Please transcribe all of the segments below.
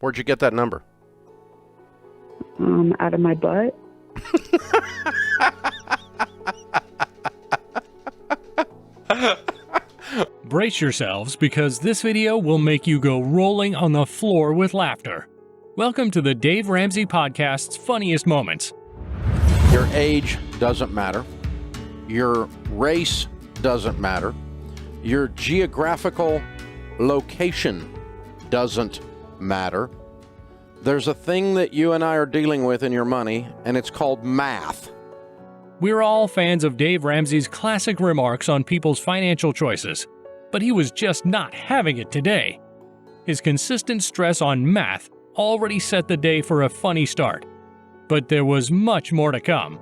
Where'd you get that number? Out of my butt. Brace yourselves, because this video will make you go rolling on the floor with laughter. Welcome to the Dave Ramsey Podcast's Funniest Moments. Your age doesn't matter. Your race doesn't matter. Your geographical location doesn't matter. There's a thing that you and I are dealing with in your money, and it's called math. We're all fans of Dave Ramsey's classic remarks on people's financial choices, but he was just not having it today. His consistent stress on math already set the day for a funny start, but there was much more to come.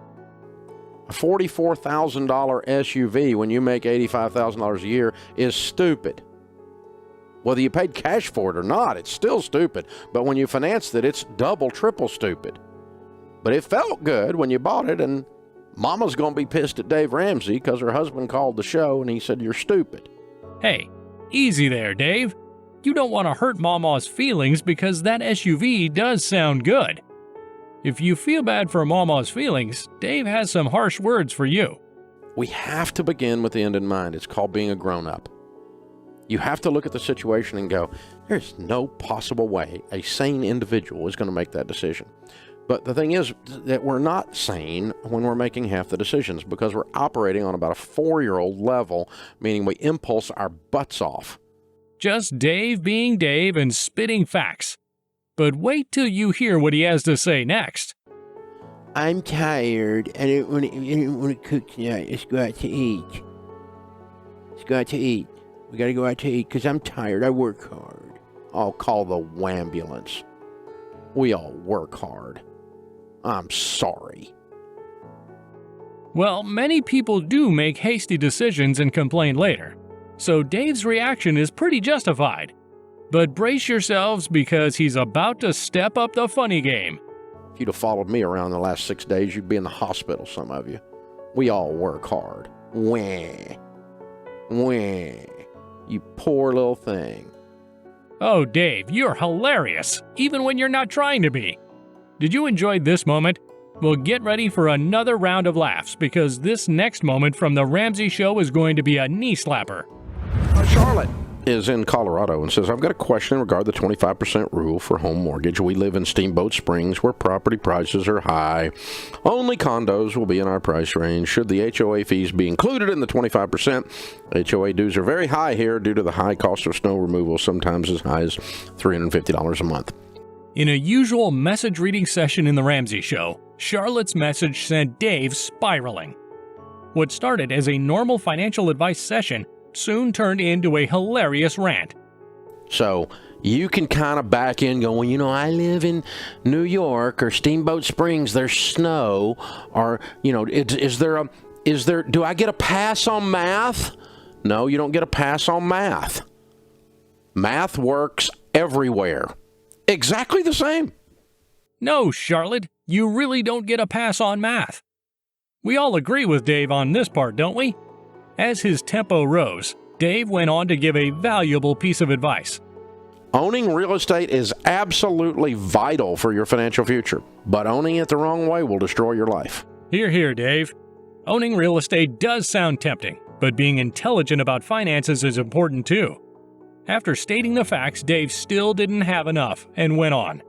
A $44,000 SUV when you make $85,000 a year is stupid. Whether you paid cash for it or not, it's still stupid. But when you financed it, it's double, triple stupid. But it felt good when you bought it, and Mama's going to be pissed at Dave Ramsey because her husband called the show and he said, "You're stupid." Hey, easy there, Dave. You don't want to hurt Mama's feelings because that SUV does sound good. If you feel bad for Mama's feelings, Dave has some harsh words for you. We have to begin with the end in mind. It's called being a grown-up. You have to look at the situation and go, there's no possible way a sane individual is going to make that decision. But the thing is that we're not sane when we're making half the decisions because we're operating on about a 4-year-old level, meaning we impulse our butts off. Just Dave being Dave and spitting facts. But wait till you hear what he has to say next. I'm tired. I don't want to cook tonight. Let's go out to eat. Let's go out to eat. We got to go out to eat because I'm tired. I work hard. I'll call the wambulance. We all work hard. I'm sorry. Well, many people do make hasty decisions and complain later, so Dave's reaction is pretty justified. But brace yourselves because he's about to step up the funny game. If you'd have followed me around the last 6 days, you'd be in the hospital, some of you. We all work hard. Wah. Wah. You poor little thing. Oh, Dave, you're hilarious, even when you're not trying to be. Did you enjoy this moment? Well, get ready for another round of laughs because this next moment from The Ramsey Show is going to be a knee slapper. Charlotte is in Colorado and says, I've got a question regarding the 25% rule for home mortgage. We live in Steamboat Springs where property prices are high. Only condos will be in our price range. Should the HOA fees be included in the 25%? HOA dues are very high here due to the high cost of snow removal, sometimes as high as $350 a month. In a usual message reading session in The Ramsey Show, Charlotte's message sent Dave spiraling. What started as a normal financial advice session soon turned into a hilarious rant. So you can kind of back in going, you know, I live in New York or Steamboat Springs, there's snow, or, you know, do I get a pass on math? No, you don't get a pass on math. Math works everywhere. Exactly the same. No, Charlotte, you really don't get a pass on math. We all agree with Dave on this part, don't we? As his tempo rose, Dave went on to give a valuable piece of advice. Owning real estate is absolutely vital for your financial future, but owning it the wrong way will destroy your life. Hear, hear, Dave. Owning real estate does sound tempting, but being intelligent about finances is important too. After stating the facts, Dave still didn't have enough and went on.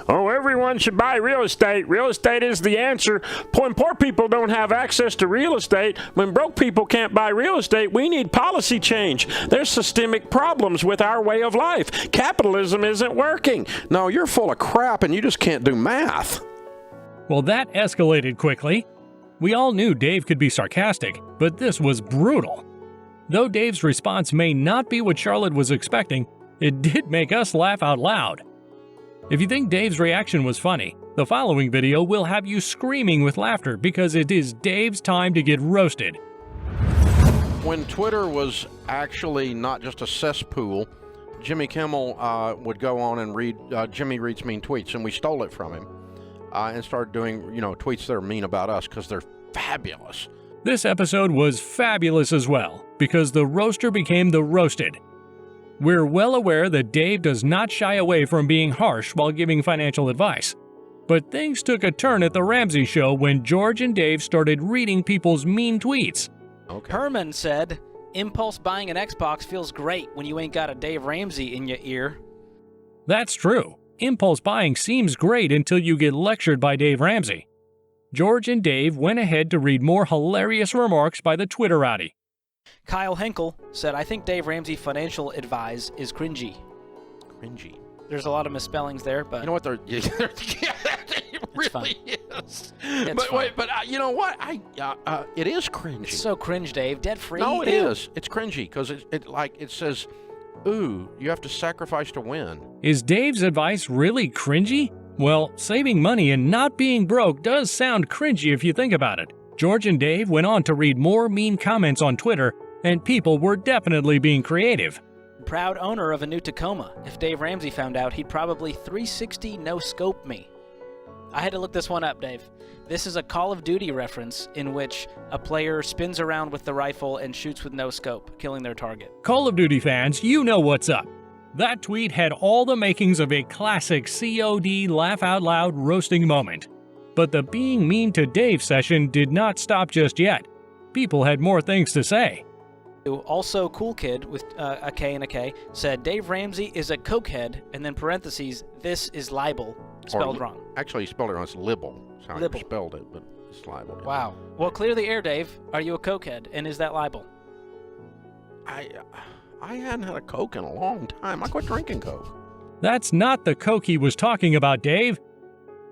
Oh, everyone should buy real estate. Real estate is the answer. When poor people don't have access to real estate, when broke people can't buy real estate, we need policy change. There's systemic problems with our way of life. Capitalism isn't working. No, you're full of crap and you just can't do math. Well, that escalated quickly. We all knew Dave could be sarcastic, but this was brutal. Though Dave's response may not be what Charlotte was expecting, it did make us laugh out loud. If you think Dave's reaction was funny, the following video will have you screaming with laughter because it is Dave's time to get roasted. When Twitter was actually not just a cesspool, Jimmy Kimmel would go on and read Jimmy Reads Mean Tweets, and we stole it from him and started doing, tweets that are mean about us because they're fabulous. This episode was fabulous as well because the roaster became the roasted. We're well aware that Dave does not shy away from being harsh while giving financial advice. But things took a turn at the Ramsey Show when George and Dave started reading people's mean tweets. Okay. Herman said, impulse buying an Xbox feels great when you ain't got a Dave Ramsey in your ear. That's true. Impulse buying seems great until you get lectured by Dave Ramsey. George and Dave went ahead to read more hilarious remarks by the Twitterati. Kyle Henkel said, I think Dave Ramsey financial advice is cringy. Cringy. There's a lot of misspellings there, but You know what? It really fun. is. It's But fun. wait, but you know what? It is cringy. It's so cringe, Dave. Debt free. No, it Ew. is. It's cringy because it says, "Ooh, you have to sacrifice to win." Is Dave's advice really cringy? Well, saving money and not being broke does sound cringy if you think about it. George and Dave went on to read more mean comments on Twitter, and people were definitely being creative. Proud owner of a new Tacoma. If Dave Ramsey found out, he'd probably 360 no-scope me. I had to look this one up, Dave. This is a Call of Duty reference in which a player spins around with the rifle and shoots with no scope, killing their target. Call of Duty fans, you know what's up. That tweet had all the makings of a classic COD laugh-out-loud roasting moment. But the being mean to Dave session did not stop just yet. People had more things to say. Also, Cool Kid, with a K and a K, said Dave Ramsey is a cokehead, and then parentheses, this is libel, spelled wrong. Actually, he spelled it wrong. It's libel. That's how Libel. he spelled it, but it's libel. Wow. Well, clear the air, Dave. Are you a cokehead, and is that libel? I hadn't had a Coke in a long time. I quit drinking Coke. That's not the Coke he was talking about, Dave.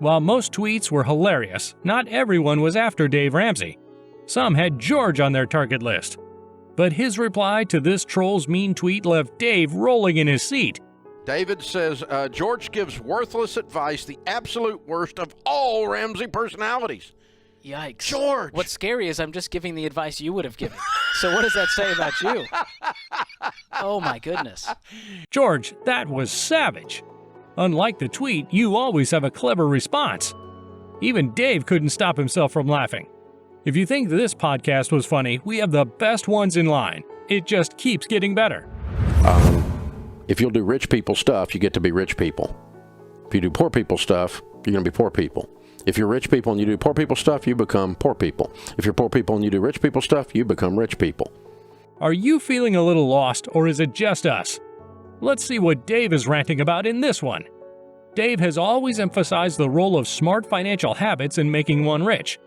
While most tweets were hilarious, not everyone was after Dave Ramsey. Some had George on their target list. But his reply to this troll's mean tweet left Dave rolling in his seat. David says, George gives worthless advice, the absolute worst of all Ramsey personalities. Yikes. George! What's scary is I'm just giving the advice you would have given. So what does that say about you? Oh my goodness. George, that was savage. Unlike the tweet, you always have a clever response. Even Dave couldn't stop himself from laughing. If you think this podcast was funny, we have the best ones in line. It just keeps getting better. If you'll do rich people stuff, you get to be rich people. If you do poor people stuff, you're going to be poor people. If you're rich people and you do poor people stuff, you become poor people. If you're poor people and you do rich people stuff, you become rich people. Are you feeling a little lost, or is it just us? Let's see what Dave is ranting about in this one. Dave has always emphasized the role of smart financial habits in making one rich,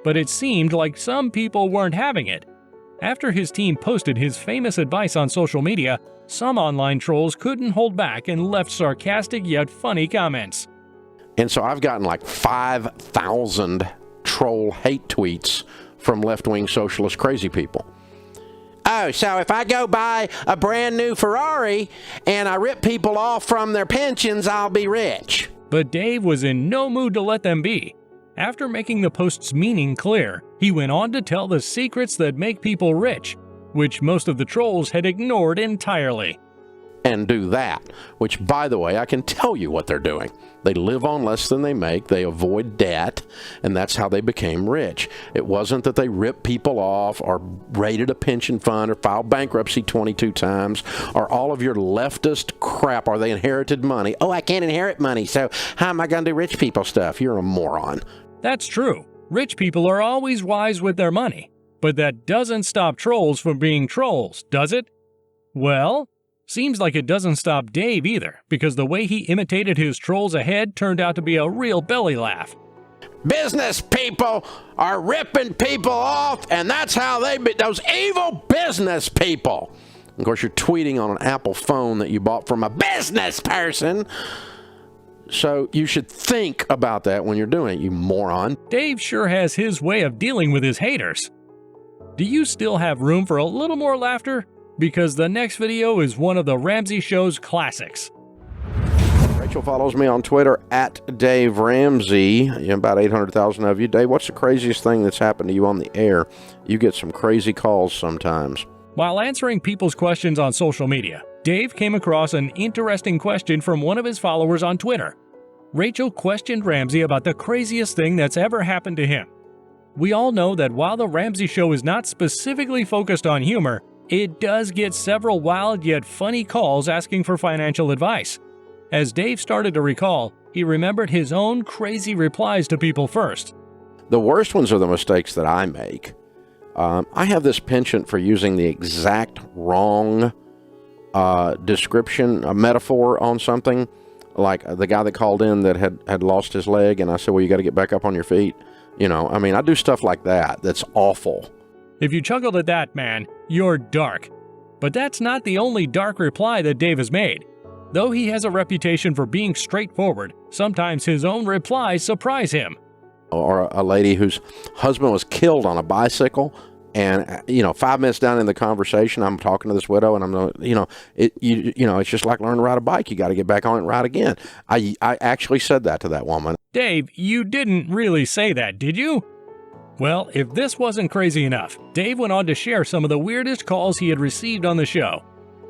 but it seemed like some people weren't having it. After his team posted his famous advice on social media, some online trolls couldn't hold back and left sarcastic yet funny comments. And so I've gotten like 5,000 troll hate tweets from left-wing socialist crazy people. Oh, so if I go buy a brand new Ferrari and I rip people off from their pensions, I'll be rich. But Dave was in no mood to let them be. After making the post's meaning clear, he went on to tell the secrets that make people rich, which most of the trolls had ignored entirely. And do that, which, by the way, I can tell you what they're doing. They live on less than they make, they avoid debt, and that's how they became rich. It wasn't that they ripped people off or raided a pension fund or filed bankruptcy 22 times or all of your leftist crap, or they inherited money. Oh, I can't inherit money, so how am I going to do rich people stuff? You're a moron. That's true. Rich people are always wise with their money. But that doesn't stop trolls from being trolls, does it? Well, seems like it doesn't stop Dave either, because the way he imitated his trolls ahead turned out to be a real belly laugh. Business people are ripping people off, and that's how they be, those evil business people. Of course, you're tweeting on an Apple phone that you bought from a business person. So you should think about that when you're doing it, you moron. Dave sure has his way of dealing with his haters. Do you still have room for a little more laughter? Because the next video is one of the Ramsey Show's classics. Rachel follows me on Twitter at Dave Ramsey. About 800,000 of you. Dave, what's the craziest thing that's happened to you on the air? You get some crazy calls sometimes. While answering people's questions on social media, Dave came across an interesting question from one of his followers on Twitter. Rachel questioned Ramsey about the craziest thing that's ever happened to him. We all know that while the Ramsey Show is not specifically focused on humor, it does get several wild yet funny calls asking for financial advice. As Dave started to recall, he remembered his own crazy replies to people first. The worst ones are the mistakes that I make. I have this penchant for using the exact wrong description, a metaphor on something. Like the guy that called in that had lost his leg, and I said, well, you got to get back up on your feet. You know, I mean, I do stuff like that. That's awful. If you chuckled at that, man, you're dark. But that's not the only dark reply that Dave has made. Though he has a reputation for being straightforward, sometimes his own replies surprise him. Or a lady whose husband was killed on a bicycle, and 5 minutes down in the conversation, I'm talking to this widow, and I'm, it's just like learning to ride a bike. You got to get back on it and ride again. I actually said that to that woman. Dave, you didn't really say that, did you? Well, if this wasn't crazy enough, Dave went on to share some of the weirdest calls he had received on the show.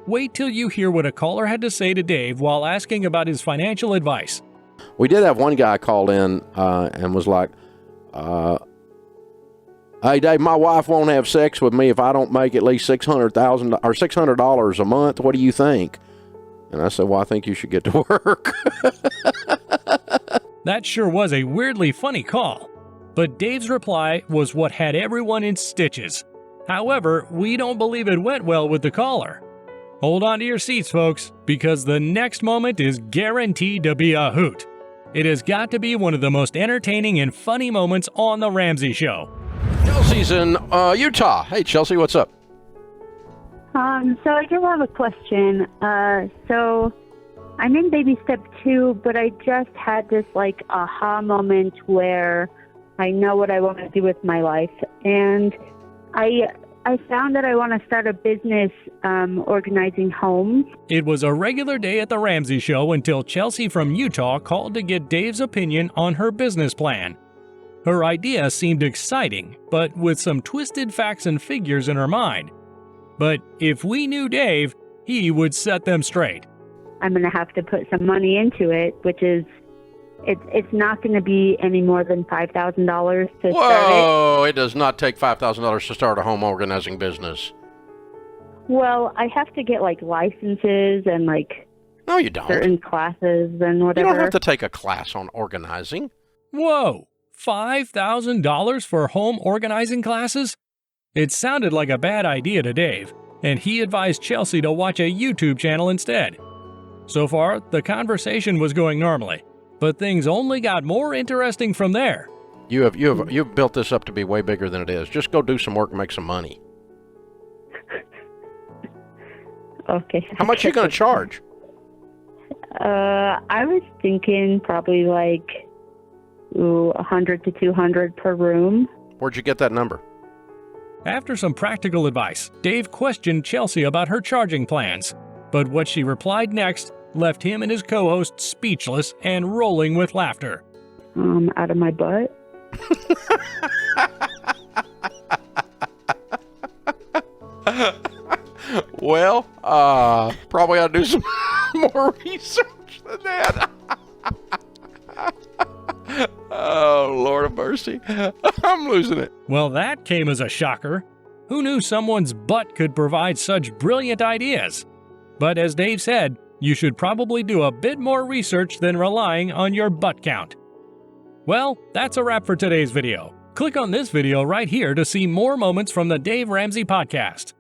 Wait till you hear what a caller had to say to Dave while asking about his financial advice. We did have one guy called in and was like, hey, Dave, my wife won't have sex with me if I don't make at least $600,000 or $600 a month. What do you think? And I said, well, I think you should get to work. That sure was a weirdly funny call. But Dave's reply was what had everyone in stitches. However, we don't believe it went well with the caller. Hold on to your seats, folks, because the next moment is guaranteed to be a hoot. It has got to be one of the most entertaining and funny moments on The Ramsey Show. Chelsea's in Utah. Hey, Chelsea, what's up? So I do have a question. So I'm in baby step 2, but I just had this aha moment where I know what I want to do with my life. And I found that I want to start a business organizing homes. It was a regular day at The Ramsey Show until Chelsea from Utah called to get Dave's opinion on her business plan. Her idea seemed exciting, but with some twisted facts and figures in her mind. But if we knew Dave, he would set them straight. I'm going to have to put some money into it, which is, it's not going to be any more than $5,000 to start it. Whoa, it does not take $5,000 to start a home organizing business. Well, I have to get licenses and No, you don't. certain classes and whatever. You don't have to take a class on organizing. Whoa, $5,000 for home organizing classes? It sounded like a bad idea to Dave, and he advised Chelsea to watch a YouTube channel instead. So far, the conversation was going normally, but things only got more interesting from there. You've built this up to be way bigger than it is. Just go do some work and make some money. Okay. How much are you going to charge? I was thinking probably $100 to $200 per room. Where'd you get that number? After some practical advice, Dave questioned Chelsea about her charging plans, but what she replied next left him and his co-host speechless and rolling with laughter. Out of my butt. Well, probably ought to do some more research than that. Oh, Lord of mercy. I'm losing it. Well, that came as a shocker. Who knew someone's butt could provide such brilliant ideas? But as Dave said, you should probably do a bit more research than relying on your butt count. Well, that's a wrap for today's video. Click on this video right here to see more moments from the Dave Ramsey Podcast.